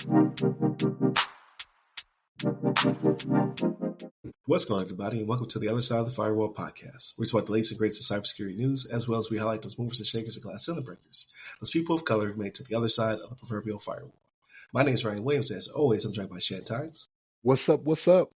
What's going on, everybody, and welcome to the Other Side of the Firewall podcast. We talk the latest and greatest of cybersecurity news, as well as we highlight those movers and shakers and glass ceiling breakers, those people of color who've made it to the other side of the proverbial firewall. My name is Ryan Williams, and as always, I'm joined by Shannon Tynes. What's up? What's up?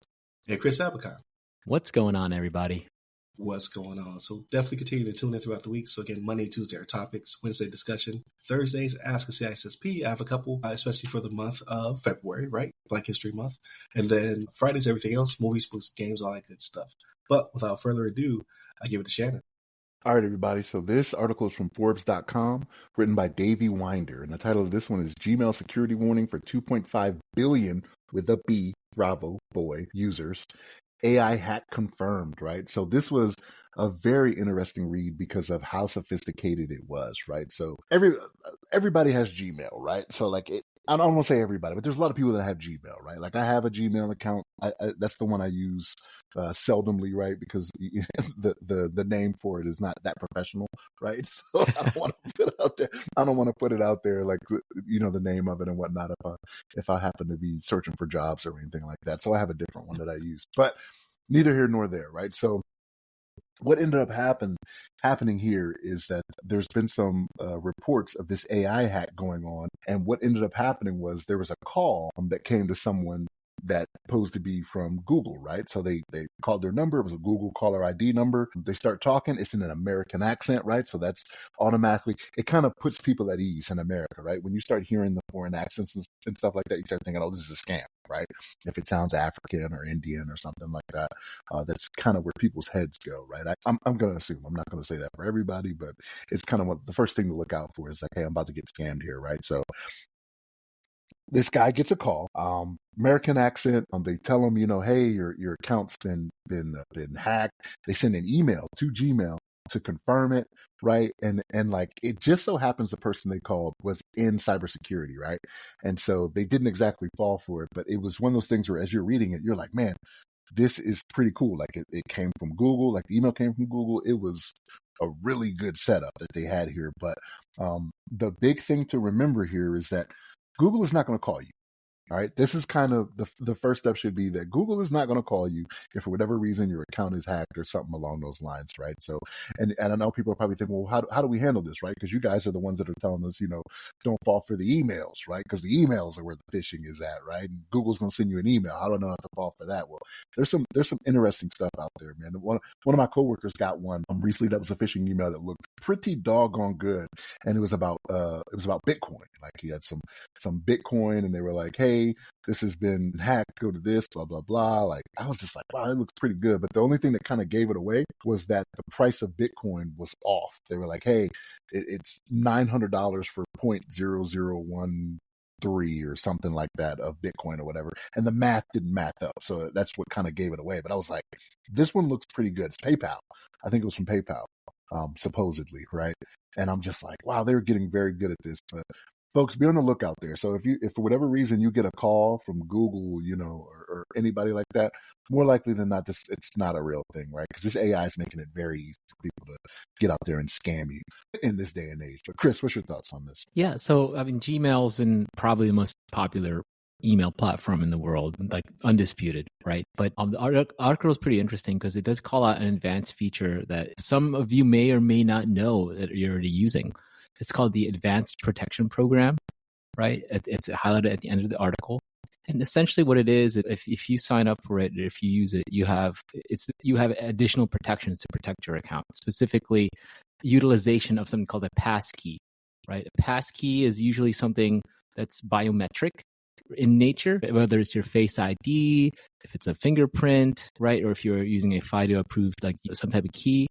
And Chris Abacon. What's going on, everybody? What's going on? So definitely continue to tune in throughout the week. So again, Monday, Tuesday are topics, Wednesday discussion, Thursdays Ask a CISSP. I have a couple, especially for the month of February, right? Black History Month. And then Fridays, everything else, movies, books, games, all that good stuff. But without further ado, I give it to Shannon. All right, everybody. So this article is from Forbes.com, written by Davey Winder. And the title of this one is Gmail Security Warning for 2.5 billion with a B, Bravo, boy, users. AI hack confirmed, right? So this was a very interesting read because of how sophisticated it was, right? So everybody has Gmail, right? So like I don't want to say everybody, but there's a lot of people that have Gmail, right? Like I have a Gmail account. That's the one I use seldomly, right? Because the name for it is not that professional, right? So I don't want to put it out there. I don't want to put it out there, like the name of it and whatnot. If I happen to be searching for jobs or anything like that, so I have a different one that I use. But neither here nor there, right? So what ended up happening here is that there's been some reports of this AI hack going on. And what ended up happening was there was a call that came to someone that posed to be from Google, right? So they called their number. It was a Google caller ID number. They start talking. It's in an American accent, right? So that's automatically, it kind of puts people at ease in America, right? When you start hearing the foreign accents and stuff like that, you start thinking, oh, this is a scam, right? If it sounds African or Indian or something like that, that's kind of where people's heads go, right? I'm going to assume, I'm not going to say that for everybody, but it's kind of the first thing to look out for is like, hey, I'm about to get scammed here, right? So this guy gets a call, American accent. They tell him, hey, your account's been hacked. They send an email to Gmail to confirm it, right? And like it just so happens the person they called was in cybersecurity, right? And so they didn't exactly fall for it, but it was one of those things where as you're reading it, you're like, man, this is pretty cool. Like it came from Google, like the email came from Google. It was a really good setup that they had here. But the big thing to remember here is that Google is not going to call you. All right. This is kind of the first step should be that Google is not going to call you if for whatever reason your account is hacked or something along those lines. Right. So, and I know people are probably thinking, well, how do we handle this? Right. Because you guys are the ones that are telling us, don't fall for the emails. Right. Because the emails are where the phishing is at. Right. And Google's going to send you an email. How do I know not to fall for that? Well, there's some interesting stuff out there, man. One of my coworkers got one recently that was a phishing email that looked pretty doggone good. And it was about Bitcoin. Like he had some Bitcoin and they were like, hey, this has been hacked, go to this, blah, blah, blah. Like, I was just like, wow, it looks pretty good. But the only thing that kind of gave it away was that the price of Bitcoin was off. They were like, hey, it's $900 for 0.0013 or something like that of Bitcoin or whatever. And the math didn't math up. So that's what kind of gave it away. But I was like, this one looks pretty good. It's PayPal. I think it was from PayPal, supposedly, right? And I'm just like, wow, they're getting very good at this. But folks, be on the lookout there. So if for whatever reason you get a call from Google, or anybody like that, more likely than not, it's not a real thing, right? Because this AI is making it very easy for people to get out there and scam you in this day and age. But Chris, what's your thoughts on this? Yeah, so I mean, Gmail's been probably the most popular email platform in the world, like undisputed, right? But the article is pretty interesting because it does call out an advanced feature that some of you may or may not know that you're already using. It's called the Advanced Protection Program, right? It's highlighted at the end of the article. And essentially what it is, if you sign up for it, if you use it, you have additional protections to protect your account, specifically utilization of something called a passkey, right? A passkey is usually something that's biometric in nature, whether it's your Face ID, if it's a fingerprint, right? Or if you're using a FIDO approved, like some type of key,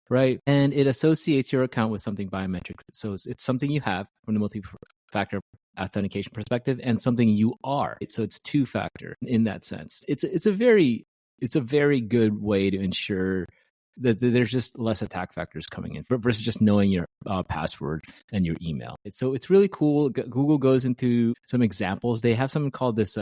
right? And it associates your account with something biometric. So it's something you have from the multi-factor authentication perspective and something you are. So it's two-factor in that sense. It's a very good way to ensure that there's just less attack factors coming in versus just knowing your password and your email. So it's really cool. Google goes into some examples. They have something called this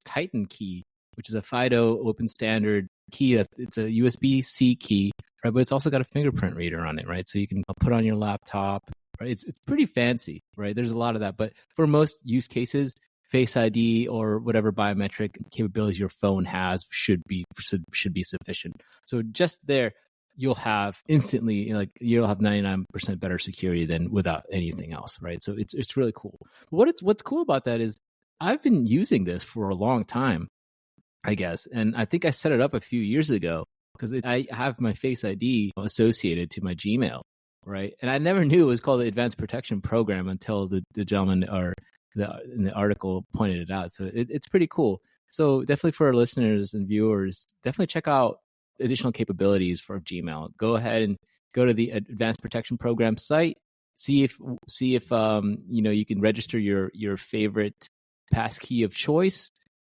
Titan key, which is a FIDO open standard key. It's a USB-C key, right? But it's also got a fingerprint reader on it, right? So you can put on your laptop, right? It's pretty fancy, right? There's a lot of that. But for most use cases, Face ID or whatever biometric capabilities your phone has should be sufficient. So just there, you'll have instantly, like, you'll have 99% better security than without anything else, right? So it's really cool. What's cool about that is I've been using this for a long time, I guess, and I think I set it up a few years ago because I have my Face ID associated to my Gmail, right? And I never knew it was called the Advanced Protection Program until the gentleman in the article pointed it out. So it's pretty cool. So definitely for our listeners and viewers, definitely check out additional capabilities for Gmail. Go ahead and go to the Advanced Protection Program site. See if you can register your favorite passkey of choice,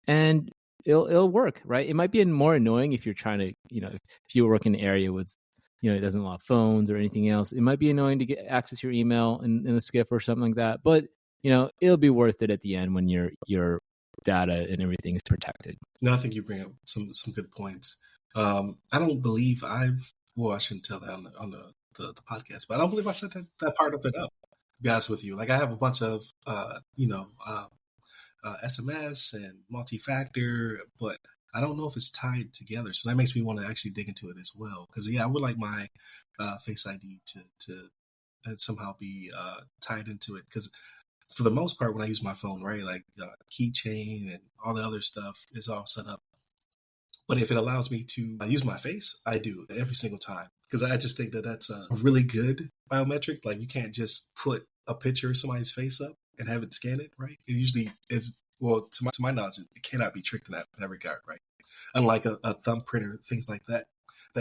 and it'll work, right? It might be more annoying if you're trying to, if you work in an area with, it doesn't allow phones or anything else. It might be annoying to get access to your email in a SCIF or something like that. But it'll be worth it at the end when your data and everything is protected. No, I think you bring up some good points. I don't believe I shouldn't tell that on the podcast, but I don't believe I set that part of it up, to be honest with you. Like, I have a bunch of, SMS and multi-factor, but I don't know if it's tied together. So that makes me want to actually dig into it as well. Because, I would like my Face ID to somehow be tied into it. Because for the most part, when I use my phone, right, like keychain and all the other stuff is all set up. But if it allows me to use my face, I do every single time. Because I just think that that's a really good biometric. Like, you can't just put a picture of somebody's face up and have it scan it, right? It usually is, well, to my knowledge, it cannot be tricked in that regard, right? Unlike a thumbprint or things like that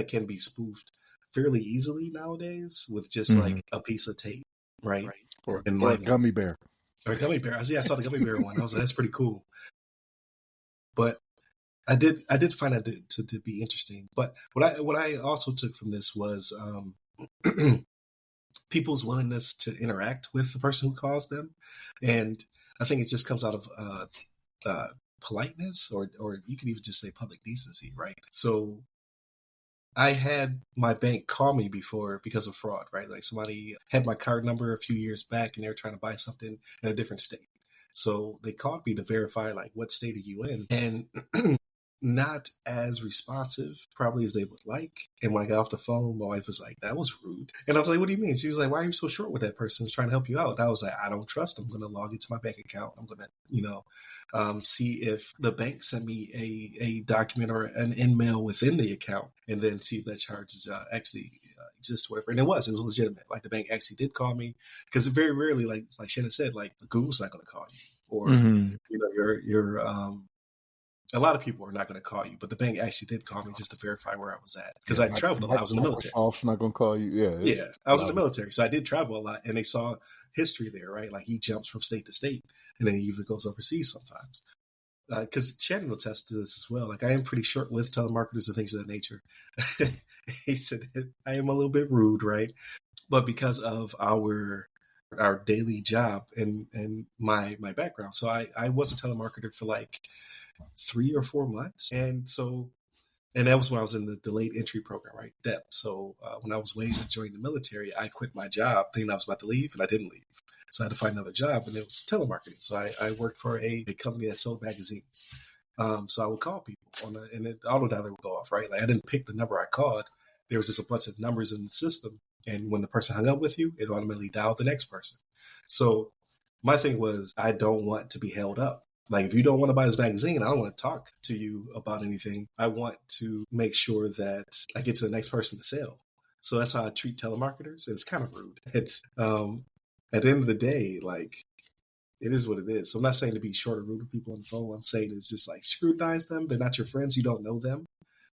can be spoofed fairly easily nowadays with just like a piece of tape, right? Or like a gummy bear. Or a gummy bear. I saw the gummy bear one. I was like, that's pretty cool. But I did find that to be interesting. But what I also took from this was people's willingness to interact with the person who calls them, and I think it just comes out of politeness, or you can even just say public decency, right? So I had my bank call me before because of fraud, right? Like, somebody had my card number a few years back and they were trying to buy something in a different state. So they called me to verify, like, what state are you in? And not as responsive probably as they would like. And when I got off the phone, my wife was like, that was rude. And I was like, what do you mean? She was like, why are you so short with that person who's trying to help you out? And I was like, I don't trust them. I'm going to log into my bank account. I'm going to, see if the bank sent me a document or an email within the account, and then see if that charge is actually exists, whatever. And it was legitimate. Like, the bank actually did call me, because very rarely, like Shannon said, like, Google's not going to call you, or, your a lot of people are not going to call you, but the bank actually did call me just to verify where I was at, because I traveled a lot. I was in the military. Microsoft's not going to call you. Yeah. I was in the military, so I did travel a lot, and they saw history there, right? Like, he jumps from state to state, and then he even goes overseas sometimes. Because Shannon will attest to this as well. Like, I am pretty short with telemarketers and things of that nature. He said I am a little bit rude, right? But because of our daily job and my background, so I was a telemarketer for like 3 or 4 months, and that was when I was in the delayed entry program, right? DEP. So when I was waiting to join the military, I quit my job thinking I was about to leave, and I didn't leave. So I had to find another job, and it was telemarketing. So I worked for a company that sold magazines. So I would call people and the auto dialer would go off, right? Like, I didn't pick the number I called. There was just a bunch of numbers in the system, and when the person hung up with you, it automatically dialed the next person. So my thing was, I don't want to be held up. Like, if you don't want to buy this magazine, I don't want to talk to you about anything. I want to make sure that I get to the next person to sell. So that's how I treat telemarketers. And it's kind of rude. It's at the end of the day, like, it is what it is. So I'm not saying to be short or rude to people on the phone. What I'm saying is just, like, scrutinize them. They're not your friends. You don't know them.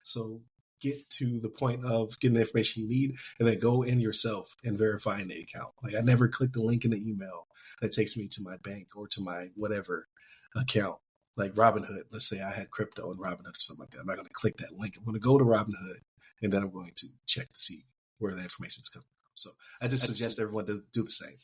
So get to the point of getting the information you need, and then go in yourself and verifying the account. Like, I never click the link in the email that takes me to my bank or to my whatever account. Like Robinhood, let's say I had crypto in Robinhood or something like that. I'm not going to click that link. I'm going to go to Robinhood, and then I'm going to check to see where the information is coming from. So I just suggest everyone to do the same.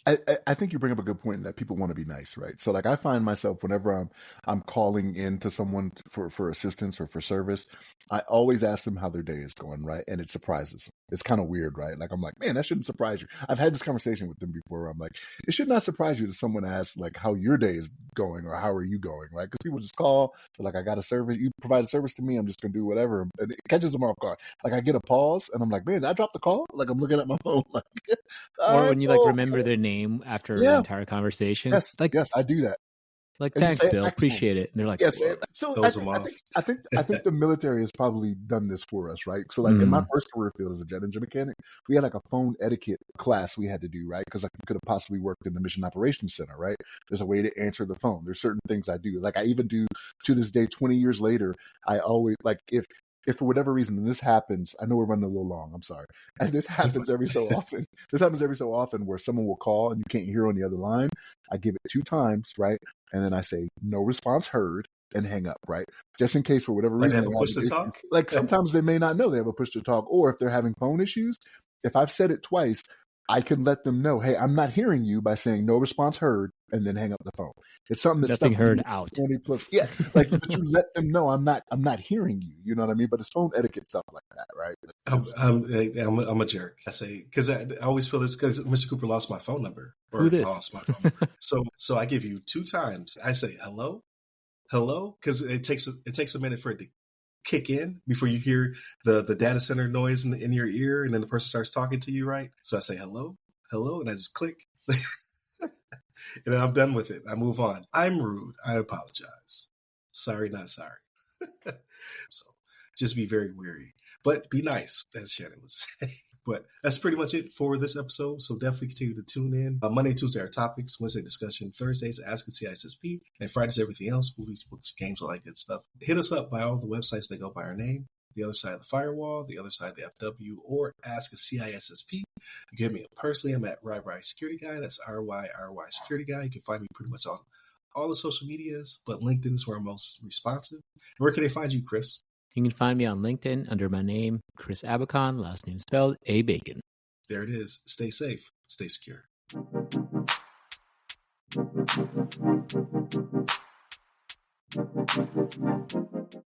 I think you bring up a good point in that people want to be nice, right? So, like, I find myself whenever I'm calling in to someone for assistance or for service, I always ask them how their day is going, right? And it surprises them. It's kind of weird, right? Like, I'm like, man, that shouldn't surprise you. I've had this conversation with them before. I'm like, it should not surprise you that someone asks, like, how your day is going or how are you going, right? Because people just call, they're like, I got a service, you provide a service to me, I'm just gonna do whatever, and it catches them off guard. Like I get a pause, and I'm like, man, did I drop the call? Like I'm looking at my phone, like, or when you like remember their name after the entire conversation. Yes, I do that. Like, thanks, Bill, appreciate it. And they're like, yes. So I think the military has probably done this for us, right? So like in my first career field as a jet engine mechanic, we had like a phone etiquette class we had to do, right? Because like you could have possibly worked in the mission operations center, right? There's a way to answer the phone. There's certain things I do. Like I even do to this day, 20 years later, I always like if for whatever reason and this happens, I know we're running a little long, I'm sorry. And this happens every so often. This happens every so often where someone will call and you can't hear on the other line. I give it 2 times, right? And then I say, no response heard, and hang up, right? Just in case for whatever reason. They have a push to talk? Like sometimes they may not know they have a push to talk, or if they're having phone issues, if I've said it twice, I can let them know, hey, I'm not hearing you by saying no response heard and then hang up the phone. It's something that's nothing heard out. 20 plus, yeah, like but you let them know I'm not hearing you. You know what I mean? But it's phone etiquette stuff like that, right? I'm a jerk. I say because I always feel this because Mr. Cooper lost my phone number or lost my phone number. So I give you 2 times. I say hello, because it takes a minute for it to kick in before you hear the data center noise in your ear, and then the person starts talking to you, right? So I say hello, and I just click. And then I'm done with it. I move on. I'm rude. I apologize. Sorry, not sorry. So just be very wary, but be nice, as Shannon would say. But that's pretty much it for this episode. So definitely continue to tune in. Monday, Tuesday are topics. Wednesday discussion. Thursdays Ask a CISSP. And Fridays everything else. Movies, books, games, all that good stuff. Hit us up by all the websites that go by our name. The Other Side of the Firewall, The Other Side of the FW, or Ask a CISSP. You can hit me up personally. I'm at RY Security Guy. That's RY Security Guy. You can find me pretty much on all the social medias, but LinkedIn is where I'm most responsive. And where can they find you, Chris? You can find me on LinkedIn under my name, Chris Abacon, last name spelled Abacon. There it is. Stay safe. Stay secure.